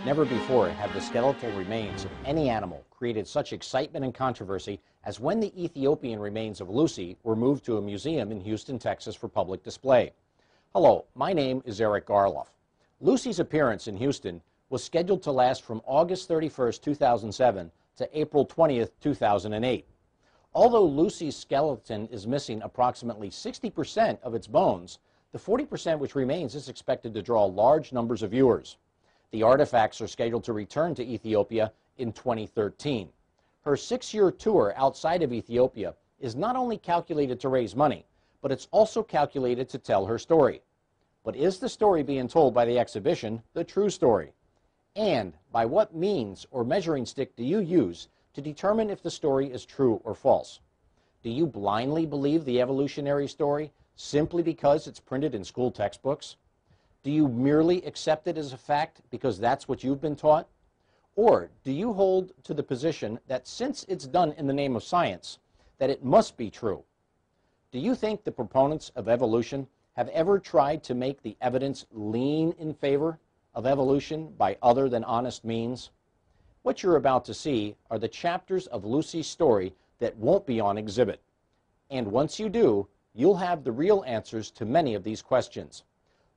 Never before have the skeletal remains of any animal created such excitement and controversy as when the Ethiopian remains of Lucy were moved to a museum in Houston, Texas for public display. Hello, my name is Eric Garloff. Lucy's appearance in Houston was scheduled to last from August 31st, 2007 to April 20th, 2008. Although Lucy's skeleton is missing approximately 60% of its bones, the 40% which remains is expected to draw large numbers of viewers. The artifacts are scheduled to return to Ethiopia in 2013. Her 6-year tour outside of Ethiopia is not only calculated to raise money, but it's also calculated to tell her story. But is the story being told by the exhibition the true story? And by what means or measuring stick do you use to determine if the story is true or false? Do you blindly believe the evolutionary story simply because it's printed in school textbooks? Do you merely accept it as a fact because that's what you've been taught? Or do you hold to the position that since it's done in the name of science, that it must be true? Do you think the proponents of evolution have ever tried to make the evidence lean in favor of evolution by other than honest means? What you're about to see are the chapters of Lucy's story that won't be on exhibit. And once you do, you'll have the real answers to many of these questions.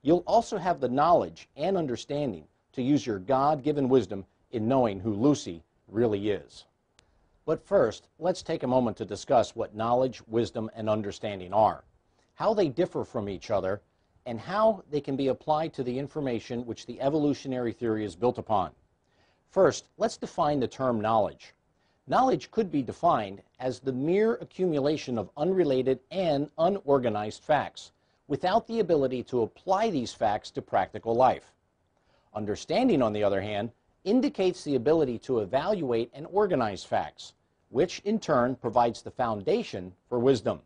You'll also have the knowledge and understanding to use your God-given wisdom in knowing who Lucy really is. But first, let's take a moment to discuss what knowledge, wisdom, and understanding are, how they differ from each other, and how they can be applied to the information which the evolutionary theory is built upon. First, let's define the term knowledge. Knowledge could be defined as the mere accumulation of unrelated and unorganized facts, without the ability to apply these facts to practical life. Understanding, on the other hand, indicates the ability to evaluate and organize facts, which in turn provides the foundation for wisdom.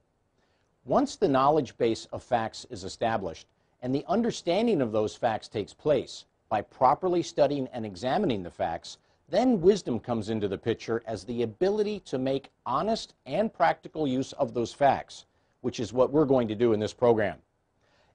Once the knowledge base of facts is established, and the understanding of those facts takes place by properly studying and examining the facts, then wisdom comes into the picture as the ability to make honest and practical use of those facts, which is what we're going to do in this program.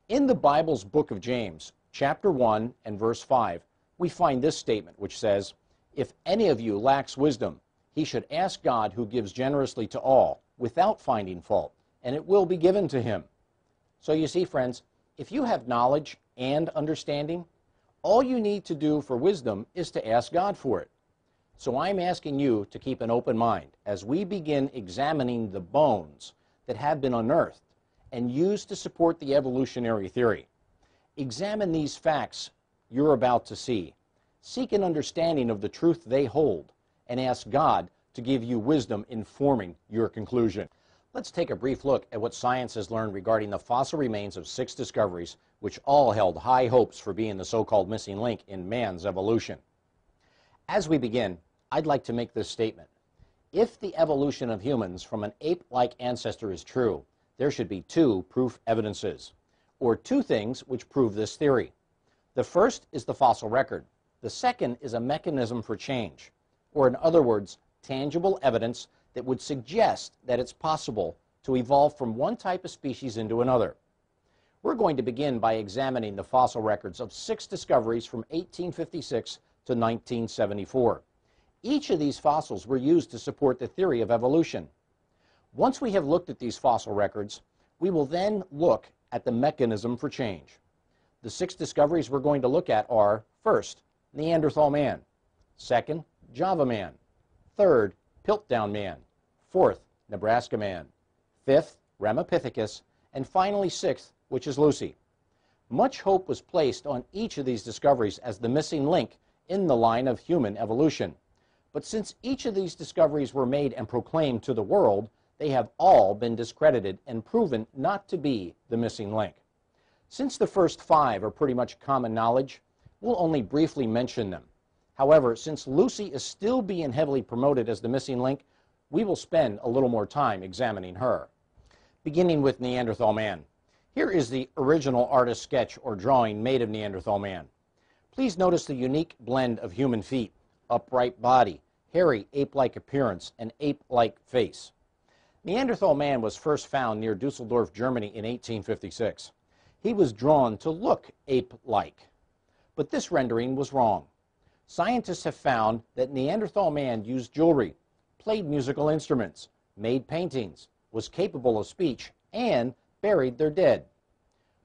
In the Bible's book of James, chapter 1 and verse 5, we find this statement which says, "If any of you lacks wisdom, he should ask God who gives generously to all, without finding fault, and it will be given to him." So you see, friends, if you have knowledge and understanding, all you need to do for wisdom is to ask God for it. So I'm asking you to keep an open mind as we begin examining the bones that have been unearthed and used to support the evolutionary theory. Examine these facts you're about to see. Seek an understanding of the truth they hold, and ask God to give you wisdom in forming your conclusion. Let's take a brief look at what science has learned regarding the fossil remains of 6 discoveries, which all held high hopes for being the so-called missing link in man's evolution. As we begin, I'd like to make this statement. If the evolution of humans from an ape-like ancestor is true, there should be 2 proof evidences, or 2 things which prove this theory. The first is the fossil record. The second is a mechanism for change, or in other words, tangible evidence that would suggest that it's possible to evolve from one type of species into another. We're going to begin by examining the fossil records of 6 discoveries from 1856 to 1974. Each of these fossils were used to support the theory of evolution. Once we have looked at these fossil records, we will then look at the mechanism for change. The 6 discoveries we're going to look at are, first, Neanderthal man; second, Java man; third, Piltdown man; fourth, Nebraska man; fifth, Ramapithecus; and finally 6th, which is Lucy. Much hope was placed on each of these discoveries as the missing link in the line of human evolution. But since each of these discoveries were made and proclaimed to the world, they have all been discredited and proven not to be the missing link. Since the first 5 are pretty much common knowledge, we'll only briefly mention them. However, since Lucy is still being heavily promoted as the missing link, we will spend a little more time examining her. Beginning with Neanderthal man. Here is the original artist sketch or drawing made of Neanderthal man. Please notice the unique blend of human feet, upright body, hairy ape-like appearance, and ape-like face. Neanderthal man was first found near Dusseldorf, Germany in 1856. He was drawn to look ape-like. But this rendering was wrong. Scientists have found that Neanderthal man used jewelry, played musical instruments, made paintings, was capable of speech, and buried their dead.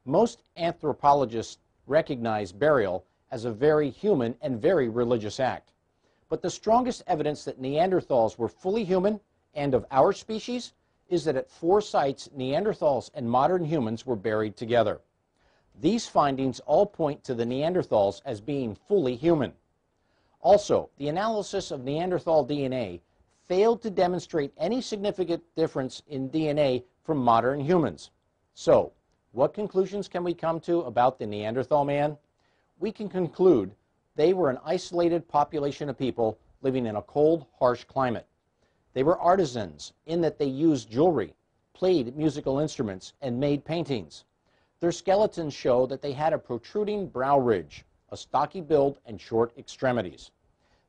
Most anthropologists recognize burial as a very human and very religious act. But the strongest evidence that Neanderthals were fully human and of our species is that at 4 sites, Neanderthals and modern humans were buried together. These findings all point to the Neanderthals as being fully human. Also, the analysis of Neanderthal DNA failed to demonstrate any significant difference in DNA from modern humans. So, what conclusions can we come to about the Neanderthal man? We can conclude they were an isolated population of people living in a cold, harsh climate. They were artisans in that they used jewelry, played musical instruments, and made paintings. Their skeletons show that they had a protruding brow ridge, a stocky build, and short extremities.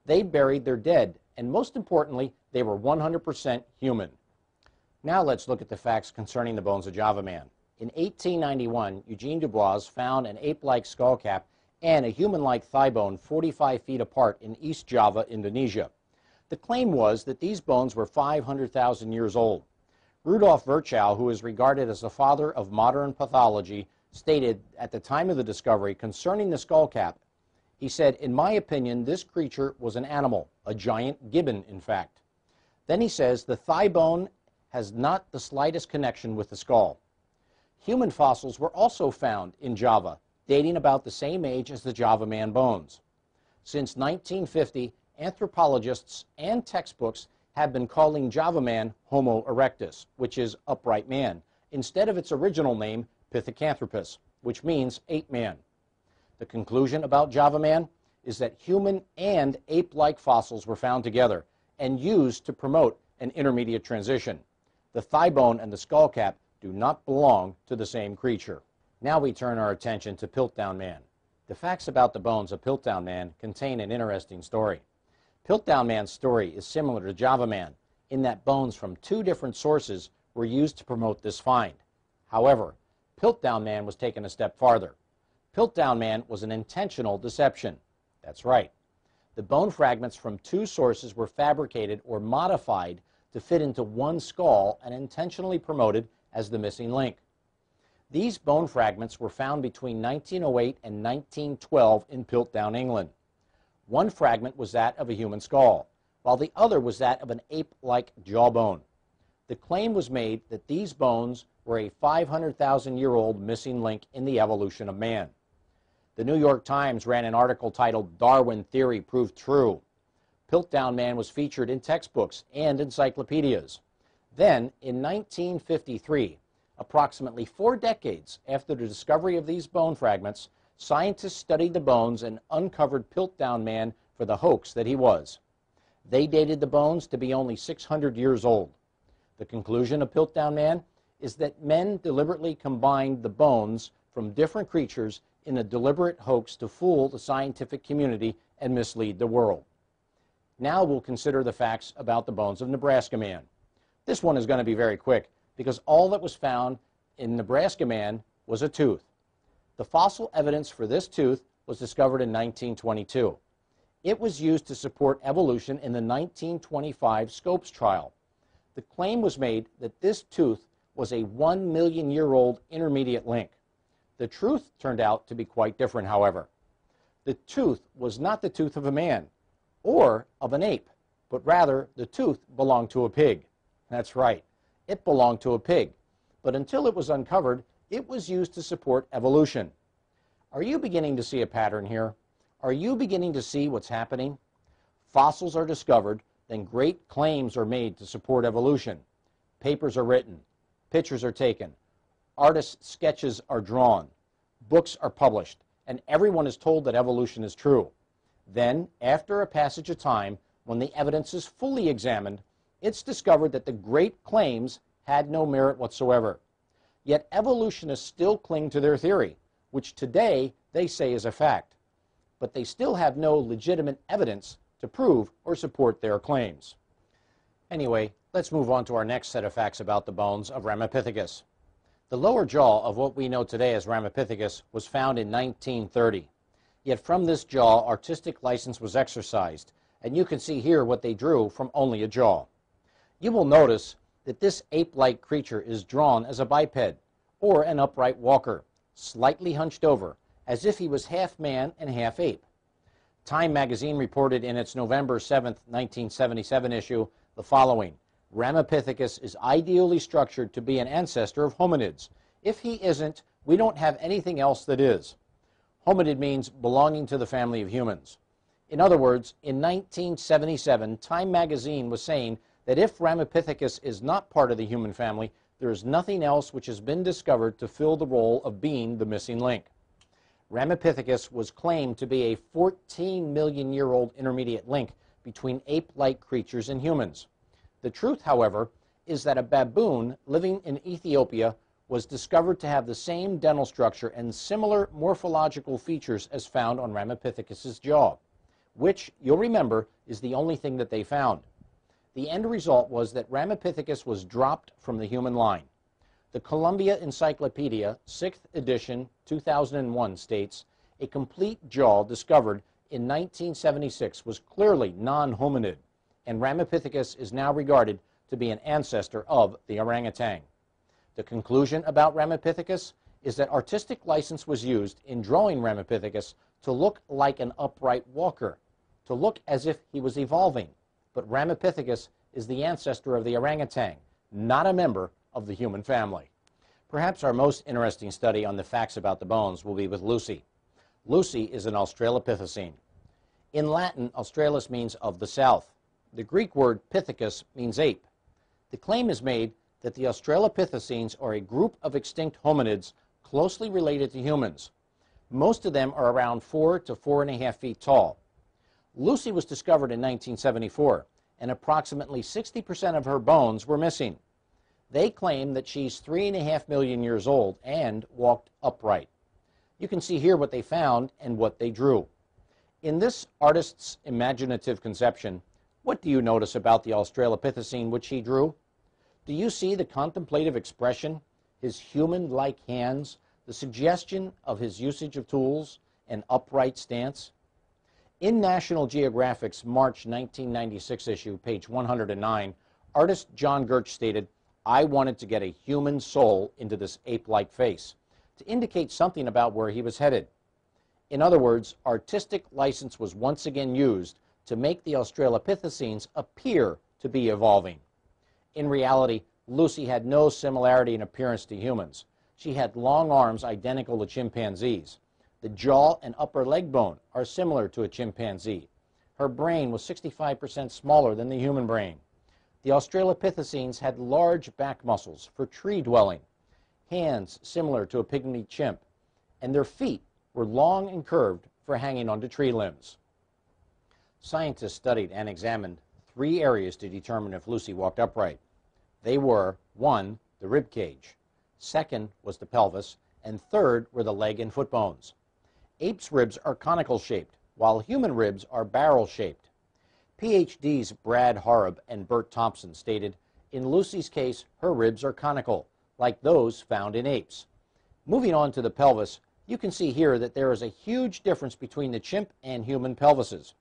They buried their dead, and most importantly, they were 100% human. Now let's look at the facts concerning the bones of Java man. In 1891, Eugene Dubois found an ape-like skull cap and a human-like thigh bone 45 feet apart in East Java, Indonesia. The claim was that these bones were 500,000 years old. Rudolf Virchow, who is regarded as the father of modern pathology, stated at the time of the discovery concerning the skull cap, he said, "In my opinion, this creature was an animal, a giant gibbon, in fact." Then he says, the thigh bone has not the slightest connection with the skull. Human fossils were also found in Java, dating about the same age as the Java man bones. Since 1950, anthropologists and textbooks have been calling Java man Homo erectus, which is upright man, instead of its original name, Pithecanthropus, which means ape man. The conclusion about Java man is that human and ape-like fossils were found together and used to promote an intermediate transition. The thigh bone and the skull cap do not belong to the same creature. Now we turn our attention to Piltdown man. The facts about the bones of Piltdown man contain an interesting story. Piltdown man's story is similar to Java man in that bones from 2 different sources were used to promote this find. However, Piltdown man was taken a step farther. Piltdown man was an intentional deception. That's right. The bone fragments from 2 sources were fabricated or modified to fit into one skull and intentionally promoted as the missing link. These bone fragments were found between 1908 and 1912 in Piltdown, England. One fragment was that of a human skull, while the other was that of an ape-like jawbone. The claim was made that these bones were a 500,000-year-old missing link in the evolution of man. The New York Times ran an article titled "Darwin Theory Proved True." Piltdown man was featured in textbooks and encyclopedias. Then, in 1953, approximately 4 decades after the discovery of these bone fragments, scientists studied the bones and uncovered Piltdown man for the hoax that he was. They dated the bones to be only 600 years old. The conclusion of Piltdown man is that men deliberately combined the bones from different creatures in a deliberate hoax to fool the scientific community and mislead the world. Now we'll consider the facts about the bones of Nebraska man. This one is going to be very quick because all that was found in Nebraska man was a tooth. The fossil evidence for this tooth was discovered in 1922. It was used to support evolution in the 1925 Scopes trial. The claim was made that this tooth was a 1-million-year-old intermediate link. The truth turned out to be quite different, however. The tooth was not the tooth of a man or of an ape, but rather the tooth belonged to a pig. That's right, it belonged to a pig. But until it was uncovered, it was used to support evolution. Are you beginning to see a pattern here? Are you beginning to see what's happening? Fossils are discovered, then great claims are made to support evolution. Papers are written, pictures are taken, artists' sketches are drawn, books are published, and everyone is told that evolution is true. Then, after a passage of time, when the evidence is fully examined, it's discovered that the great claims had no merit whatsoever. Yet evolutionists still cling to their theory, which today they say is a fact. But they still have no legitimate evidence to prove or support their claims. Anyway, let's move on to our next set of facts about the bones of Ramapithecus. The lower jaw of what we know today as Ramapithecus was found in 1930. Yet from this jaw, artistic license was exercised, and you can see here what they drew from only a jaw. You will notice that this ape-like creature is drawn as a biped, or an upright walker, slightly hunched over, as if he was half man and half ape. Time magazine reported in its November 7, 1977 issue the following: Ramapithecus is ideally structured to be an ancestor of hominids. If he isn't, we don't have anything else that is. Hominid means belonging to the family of humans. In other words, in 1977, Time magazine was saying that if Ramapithecus is not part of the human family, there is nothing else which has been discovered to fill the role of being the missing link. Ramapithecus was claimed to be a 14-million-year-old intermediate link between ape-like creatures and humans. The truth, however, is that a baboon living in Ethiopia was discovered to have the same dental structure and similar morphological features as found on Ramapithecus's jaw, which, you'll remember, is the only thing that they found. The end result was that Ramapithecus was dropped from the human line. The Columbia Encyclopedia, 6th edition, 2001 states, a complete jaw discovered in 1976 was clearly non-hominid, and Ramapithecus is now regarded to be an ancestor of the orangutan. The conclusion about Ramapithecus is that artistic license was used in drawing Ramapithecus to look like an upright walker, to look as if he was evolving. But Ramapithecus is the ancestor of the orangutan, not a member of the human family. Perhaps our most interesting study on the facts about the bones will be with Lucy. Lucy is an Australopithecine. In Latin, Australis means of the south. The Greek word pithecus means ape. The claim is made that the Australopithecines are a group of extinct hominids closely related to humans. Most of them are around 4 to 4.5 feet tall. Lucy was discovered in 1974, and approximately 60% of her bones were missing. They claim that she's 3.5 million years old and walked upright. You can see here what they found and what they drew. In this artist's imaginative conception, what do you notice about the Australopithecine which he drew? Do you see the contemplative expression, his human-like hands, the suggestion of his usage of tools, and upright stance? In National Geographic's March 1996 issue, page 109, artist John Gertsch stated, "I wanted to get a human soul into this ape-like face, to indicate something about where he was headed." In other words, artistic license was once again used to make the Australopithecines appear to be evolving. In reality, Lucy had no similarity in appearance to humans. She had long arms identical to chimpanzees. The jaw and upper leg bone are similar to a chimpanzee. Her brain was 65% smaller than the human brain. The Australopithecines had large back muscles for tree dwelling, hands similar to a pygmy chimp, and their feet were long and curved for hanging onto tree limbs. Scientists studied and examined 3 areas to determine if Lucy walked upright. They were, 1, the rib cage, 2nd was the pelvis, and 3rd were the leg and foot bones. Apes' ribs are conical shaped, while human ribs are barrel shaped. PhDs Brad Harb and Bert Thompson stated, in Lucy's case, her ribs are conical, like those found in apes. Moving on to the pelvis, you can see here that there is a huge difference between the chimp and human pelvises.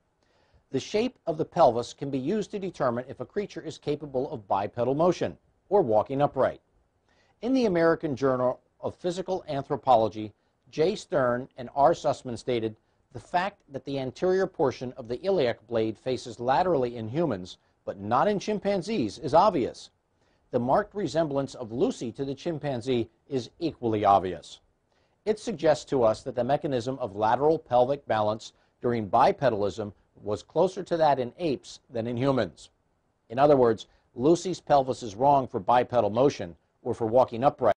The shape of the pelvis can be used to determine if a creature is capable of bipedal motion, or walking upright. In the American Journal of Physical Anthropology, J. Stern and R. Sussman stated, the fact that the anterior portion of the iliac blade faces laterally in humans, but not in chimpanzees, is obvious. The marked resemblance of Lucy to the chimpanzee is equally obvious. It suggests to us that the mechanism of lateral pelvic balance during bipedalism was closer to that in apes than in humans. In other words, Lucy's pelvis is wrong for bipedal motion or for walking upright.